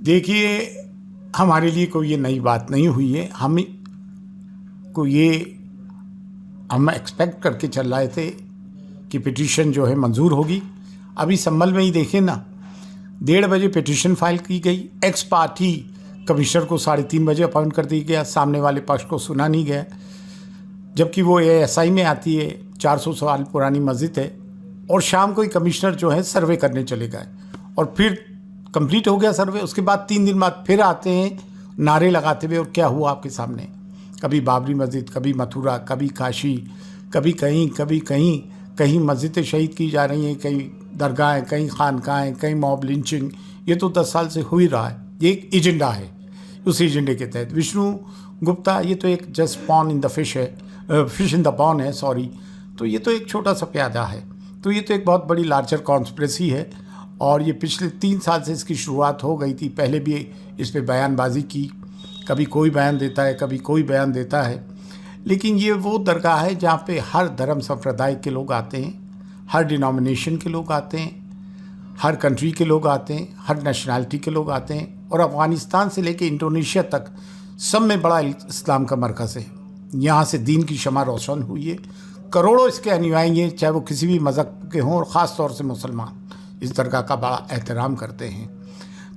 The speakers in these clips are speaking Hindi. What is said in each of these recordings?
देखिए, हमारे लिए कोई ये नई बात नहीं हुई है। हम एक्सपेक्ट करके चल रहे थे कि पिटीशन जो है मंजूर होगी। अभी संभल में ही देखें ना, 1:30 बजे पिटीशन फाइल की गई, एक्स पार्टी कमिश्नर को 3:30 बजे अपॉइंट कर दिया गया, सामने वाले पक्ष को सुना नहीं गया, जबकि वो एएसआई में आती है, 400 साल पुरानी मस्जिद है। और शाम को ही कमिश्नर जो है सर्वे करने चले गए और फिर कंप्लीट हो गया सर्वे। उसके बाद 3 दिन बाद फिर आते हैं नारे लगाते हुए, और क्या हुआ आपके सामने, कभी बाबरी मस्जिद, कभी मथुरा, कभी काशी, कभी कहीं कभी कहीं कहीं मस्जिदें शहीद की जा रही हैं, कहीं दरगाहें, कहीं खानकाहें, कहीं मॉब लिंचिंग। ये तो 10 साल से हो ही रहा है। ये एक एजेंडा है। उस एजेंडे के तहत विष्णु गुप्ता, ये तो एक just pond in the fish है, फिश इन द पॉन है, सॉरी। तो ये तो एक छोटा सा प्यादा है। तो ये तो एक बहुत बड़ी लार्जर कॉन्स्पिरेसी है। और ये पिछले 3 साल से इसकी शुरुआत हो गई थी। पहले भी इस पे बयानबाजी की, कभी कोई बयान देता है, कभी कोई बयान देता है। लेकिन ये वो दरगाह है जहाँ पे हर धर्म संप्रदाय के लोग आते हैं, हर डिनोमिनेशन के लोग आते हैं, हर कंट्री के लोग आते हैं, हर नेशनैलिटी के लोग आते हैं। और अफ़गानिस्तान से लेके इंडोनेशिया तक सब में बड़ा इस्लाम का मरकज़ है। यहाँ से दीन की शमा रोशन हुई है। करोड़ों इसके अनुयायी हैं, चाहे वो किसी भी मज़हब के हों, और ख़ास तौर से मुसलमान इस दरगाह का बड़ा एहतराम करते हैं।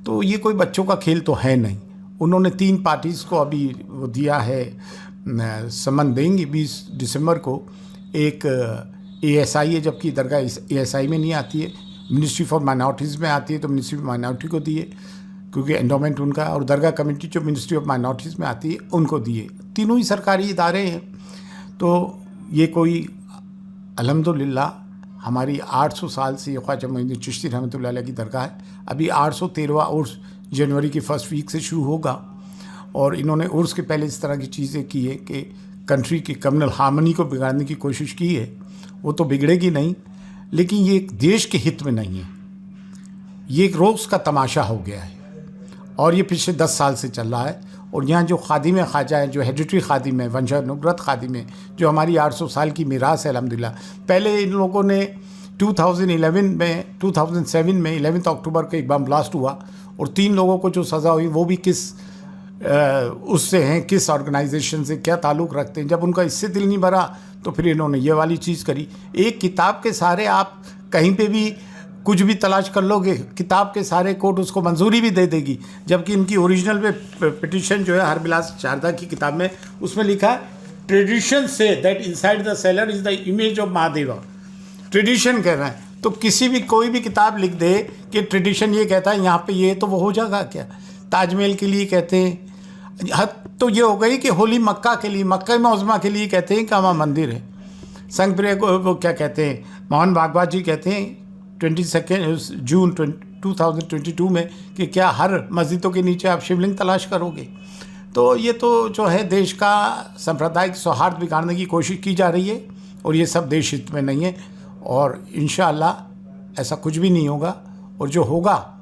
तो ये कोई बच्चों का खेल तो है नहीं। उन्होंने 3 पार्टीज़ को अभी वो दिया है, समन देंगे 20 दिसंबर को। एक एएसआई है, जबकि दरगाह एएसआई में नहीं आती है, मिनिस्ट्री फॉर माइनॉरिटीज़ में आती है, तो मिनिस्ट्री ऑफ माइनॉरिटी को दिए क्योंकि एंडोमेंट उनका। और दरगाह कमेटी जो मिनिस्ट्री ऑफ माइनॉरिटीज़ में आती है उनको दिए। तीनों ही सरकारी इदारे हैं। तो ये कोई अल्हम्दुलिल्लाह हमारी 800 साल से ख्वाजा मोइनुद्दीन चिश्ती रहमतुल्लाह अलैह की दरगाह है। अभी 813वां उर्स जनवरी की फर्स्ट वीक से शुरू होगा। और इन्होंने उर्स के पहले इस तरह की चीज़ें की है कि कंट्री की कम्युनल हार्मनी को बिगाड़ने की कोशिश की है। वो तो बिगड़ेगी नहीं, लेकिन ये एक देश के हित में नहीं है। ये एक रोज़ का तमाशा हो गया है और ये पिछले 10 साल से चल रहा है। और यहाँ जो खादिम ख्वाजा है, जो हेरिडिटरी खादिम है, वंशानुगत खादिम है, जो हमारी 800 साल की मीरास है अल्हम्दुलिल्लाह। पहले इन लोगों ने 2007 में 11 अक्टूबर को एक बम ब्लास्ट हुआ और 3 लोगों को जो सज़ा हुई वो भी किस उससे हैं, किस ऑर्गेनाइजेशन से क्या ताल्लुक़ रखते हैं। जब उनका इससे दिल नहीं भरा तो फिर इन्होंने ये वाली चीज़ करी। एक किताब के सहारे आप कहीं पे भी कुछ भी तलाश कर लोगे, किताब के सारे कोर्ट उसको मंजूरी भी दे देगी। जबकि इनकी ओरिजिनल में पिटीशन जो है हरबिलास शारदा की किताब में, उसमें लिखा है tradition say that inside the seller is the image of Mahadeva. Tradition कह रहा है, तो किसी भी कोई भी किताब लिख दे कि ट्रेडिशन ये कहता है यहाँ पे ये, तो वो हो जाएगा क्या। ताजमहल के लिए कहते हैं, तो ये हो गई कि होली मक्का के लिए, मक्का मौज़मा के लिए कहते हैं कि वहाँ मंदिर है। संग प्रिय को वो क्या कहते हैं, मोहन भागवत जी कहते हैं 22 जून 2022 में कि क्या हर मस्जिदों के नीचे आप शिवलिंग तलाश करोगे। तो ये तो जो है देश का सांप्रदायिक सौहार्द बिगाड़ने की कोशिश की जा रही है और ये सब देश हित में नहीं है। और इंशाअल्लाह ऐसा कुछ भी नहीं होगा, और जो होगा